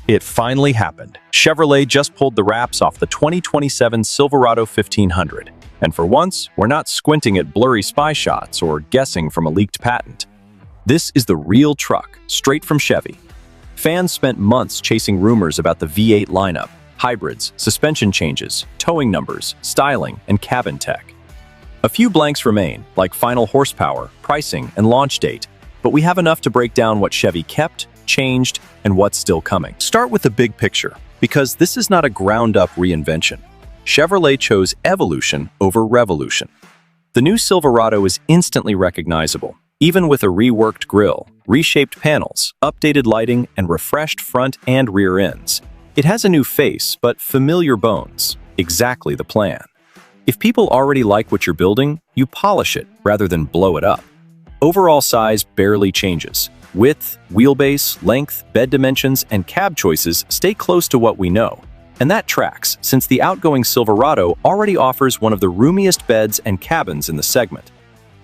It finally happened. Chevrolet just pulled the wraps off the 2027 Silverado 1500. And for once, we're not squinting at blurry spy shots or guessing from a leaked patent. This is the real truck, straight from Chevy. Fans spent months chasing rumors about the V8 lineup, hybrids, suspension changes, towing numbers, styling, and cabin tech. A few blanks remain, like final horsepower, pricing, and launch date, but we have enough to break down what Chevy kept, changed, and what's still coming. Start with the big picture, because this is not a ground-up reinvention. Chevrolet chose evolution over revolution. The new Silverado is instantly recognizable, even with a reworked grille, reshaped panels, updated lighting, and refreshed front and rear ends. It has a new face, but familiar bones. Exactly the plan. If people already like what you're building, you polish it rather than blow it up. Overall size barely changes. Width, wheelbase, length, bed dimensions, and cab choices stay close to what we know. And that tracks, since the outgoing Silverado already offers one of the roomiest beds and cabins in the segment.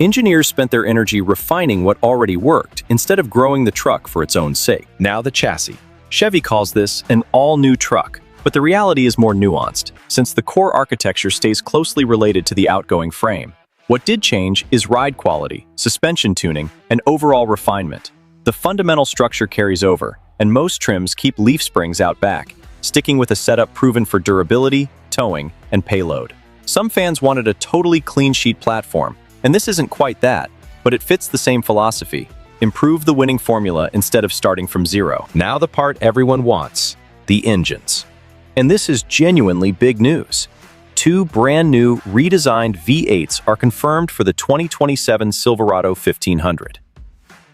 Engineers spent their energy refining what already worked instead of growing the truck for its own sake. Now the chassis. Chevy calls this an all-new truck, but the reality is more nuanced, since the core architecture stays closely related to the outgoing frame. What did change is ride quality, suspension tuning, and overall refinement. The fundamental structure carries over, and most trims keep leaf springs out back, sticking with a setup proven for durability, towing, and payload. Some fans wanted a totally clean sheet platform, and this isn't quite that, but it fits the same philosophy. Improve the winning formula instead of starting from zero. Now the part everyone wants, the engines. And this is genuinely big news. Two brand new, redesigned V8s are confirmed for the 2027 Silverado 1500.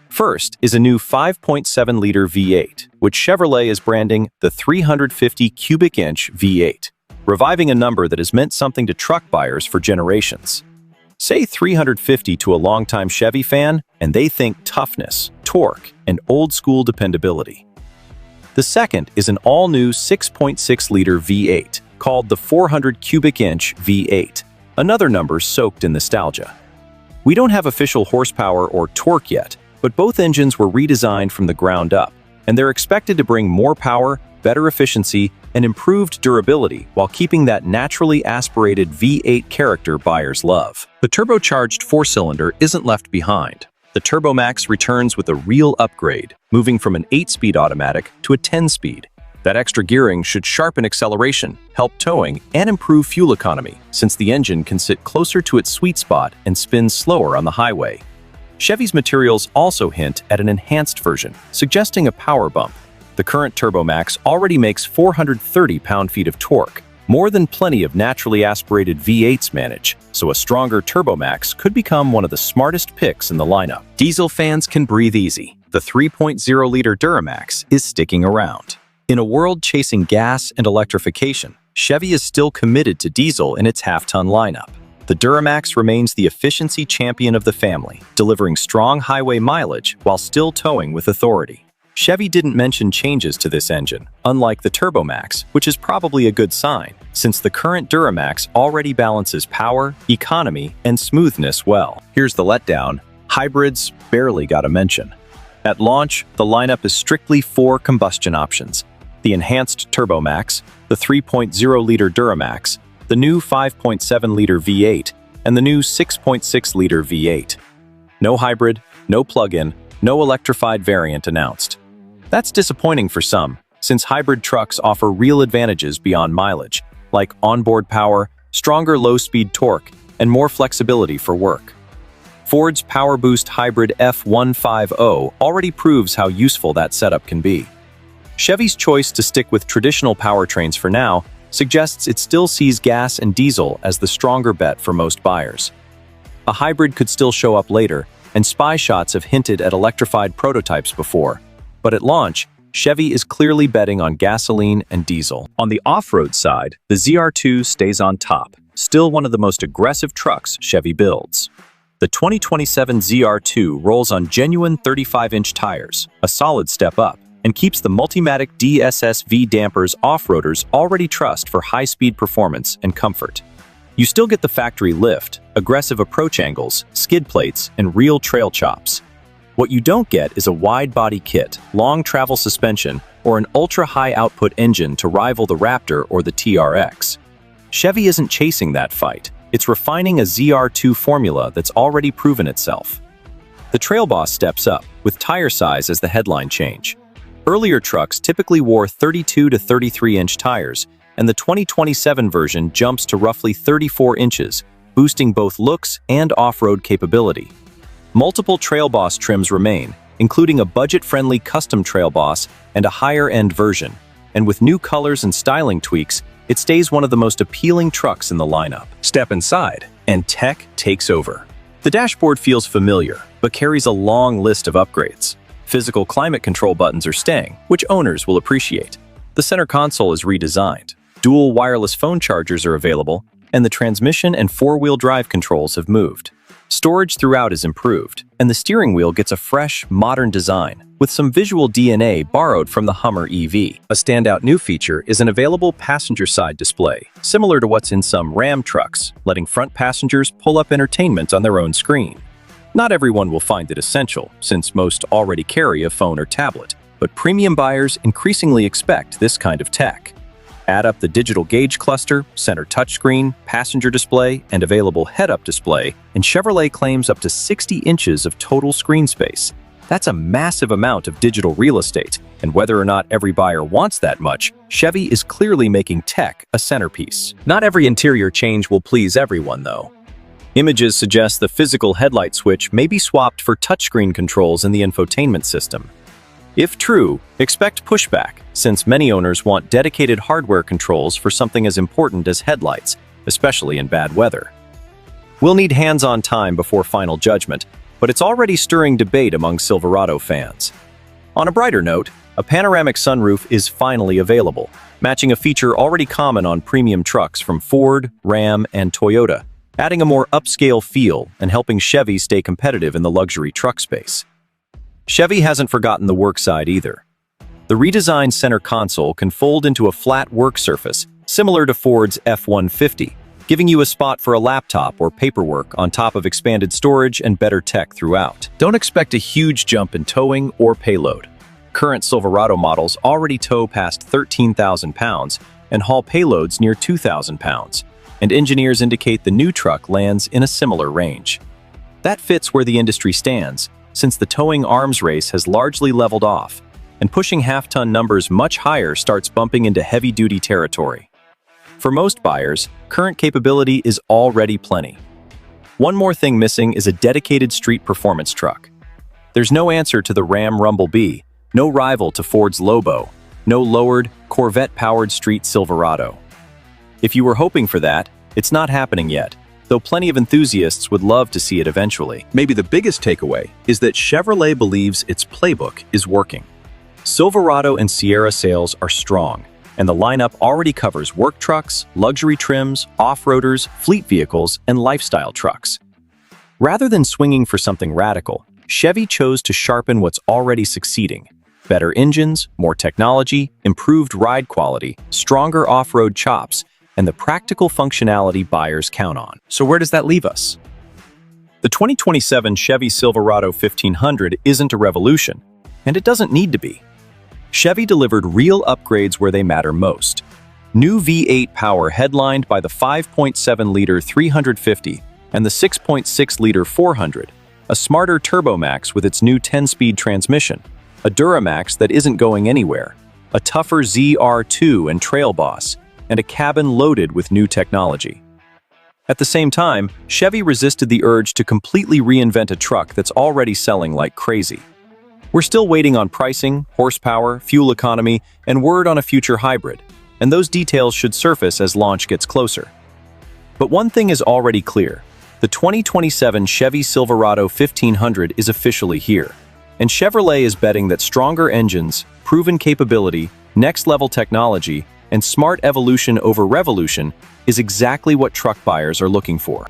First is a new 5.7-liter V8, which Chevrolet is branding the 350 cubic inch V8, reviving a number that has meant something to truck buyers for generations. Say 350 to a longtime Chevy fan, and they think toughness, torque, and old-school dependability. The second is an all-new 6.6-liter V8, called the 400 cubic inch V8, another number soaked in nostalgia. We don't have official horsepower or torque yet, but both engines were redesigned from the ground up, and they're expected to bring more power, better efficiency, and improved durability while keeping that naturally aspirated V8 character buyers love. The turbocharged four-cylinder isn't left behind. The TurboMax returns with a real upgrade, moving from an 8-speed automatic to a 10-speed. That extra gearing should sharpen acceleration, help towing, and improve fuel economy, since the engine can sit closer to its sweet spot and spin slower on the highway. Chevy's materials also hint at an enhanced version, suggesting a power bump. The current TurboMax already makes 430 pound-feet of torque, more than plenty of naturally aspirated V8s manage, so a stronger TurboMax could become one of the smartest picks in the lineup. Diesel fans can breathe easy. The 3.0-liter Duramax is sticking around. In a world chasing gas and electrification, Chevy is still committed to diesel in its half-ton lineup. The Duramax remains the efficiency champion of the family, delivering strong highway mileage while still towing with authority. Chevy didn't mention changes to this engine, unlike the TurboMax, which is probably a good sign, since the current Duramax already balances power, economy, and smoothness well. Here's the letdown: hybrids barely got a mention. At launch, the lineup is strictly 4 combustion options: the enhanced TurboMax, the 3.0-liter Duramax, the new 5.7-liter V8, and the new 6.6-liter V8. No hybrid, no plug-in, no electrified variant announced. That's disappointing for some, since hybrid trucks offer real advantages beyond mileage, like onboard power, stronger low-speed torque, and more flexibility for work. Ford's PowerBoost Hybrid F150 already proves how useful that setup can be. Chevy's choice to stick with traditional powertrains for now suggests it still sees gas and diesel as the stronger bet for most buyers. A hybrid could still show up later, and spy shots have hinted at electrified prototypes before. But at launch, Chevy is clearly betting on gasoline and diesel. On the off-road side, the ZR2 stays on top, still one of the most aggressive trucks Chevy builds. The 2027 ZR2 rolls on genuine 35-inch tires, a solid step up, and keeps the Multimatic DSSV dampers off-roaders already trust for high-speed performance and comfort. You still get the factory lift, aggressive approach angles, skid plates, and real trail chops. What you don't get is a wide-body kit, long travel suspension, or an ultra-high output engine to rival the Raptor or the TRX. Chevy isn't chasing that fight. It's refining a ZR2 formula that's already proven itself. The Trail Boss steps up, with tire size as the headline change. Earlier trucks typically wore 32 to 33-inch tires, and the 2027 version jumps to roughly 34 inches, boosting both looks and off-road capability. Multiple Trail Boss trims remain, including a budget-friendly custom Trail Boss and a higher-end version, and with new colors and styling tweaks, it stays one of the most appealing trucks in the lineup. Step inside, and tech takes over. The dashboard feels familiar, but carries a long list of upgrades. Physical climate control buttons are staying, which owners will appreciate. The center console is redesigned. Dual wireless phone chargers are available, and the transmission and four-wheel drive controls have moved. Storage throughout is improved, and the steering wheel gets a fresh, modern design, with some visual DNA borrowed from the Hummer EV. A standout new feature is an available passenger-side display, similar to what's in some Ram trucks, letting front passengers pull up entertainment on their own screen. Not everyone will find it essential, since most already carry a phone or tablet, but premium buyers increasingly expect this kind of tech. Add up the digital gauge cluster, center touchscreen, passenger display, and available head-up display, and Chevrolet claims up to 60 inches of total screen space. That's a massive amount of digital real estate, and whether or not every buyer wants that much, Chevy is clearly making tech a centerpiece. Not every interior change will please everyone, though. Images suggest the physical headlight switch may be swapped for touchscreen controls in the infotainment system. If true, expect pushback, since many owners want dedicated hardware controls for something as important as headlights, especially in bad weather. We'll need hands-on time before final judgment, but it's already stirring debate among Silverado fans. On a brighter note, a panoramic sunroof is finally available, matching a feature already common on premium trucks from Ford, Ram, and Toyota, adding a more upscale feel and helping Chevy stay competitive in the luxury truck space. Chevy hasn't forgotten the work side either. The redesigned center console can fold into a flat work surface, similar to Ford's F-150, giving you a spot for a laptop or paperwork on top of expanded storage and better tech throughout. Don't expect a huge jump in towing or payload. Current Silverado models already tow past 13,000 pounds and haul payloads near 2,000 pounds, and engineers indicate the new truck lands in a similar range. That fits where the industry stands, since the towing arms race has largely leveled off, and pushing half-ton numbers much higher starts bumping into heavy-duty territory. For most buyers, current capability is already plenty. One more thing missing is a dedicated street performance truck. There's no answer to the Ram Rumble B, no rival to Ford's Lobo, no lowered, Corvette-powered street Silverado. If you were hoping for that, it's not happening yet, though plenty of enthusiasts would love to see it eventually. Maybe the biggest takeaway is that Chevrolet believes its playbook is working. Silverado and Sierra sales are strong, and the lineup already covers work trucks, luxury trims, off-roaders, fleet vehicles, and lifestyle trucks. Rather than swinging for something radical, Chevy chose to sharpen what's already succeeding. Better engines, more technology, improved ride quality, stronger off-road chops, and the practical functionality buyers count on. So where does that leave us? The 2027 Chevy Silverado 1500 isn't a revolution, and it doesn't need to be. Chevy delivered real upgrades where they matter most. New V8 power headlined by the 5.7-liter 350 and the 6.6-liter 400, a smarter TurboMax with its new 10-speed transmission, a Duramax that isn't going anywhere, a tougher ZR2 and Trail Boss, and a cabin loaded with new technology. At the same time, Chevy resisted the urge to completely reinvent a truck that's already selling like crazy. We're still waiting on pricing, horsepower, fuel economy, and word on a future hybrid, and those details should surface as launch gets closer. But one thing is already clear: the 2027 Chevy Silverado 1500 is officially here, and Chevrolet is betting that stronger engines, proven capability, next-level technology, and smart evolution over revolution is exactly what truck buyers are looking for.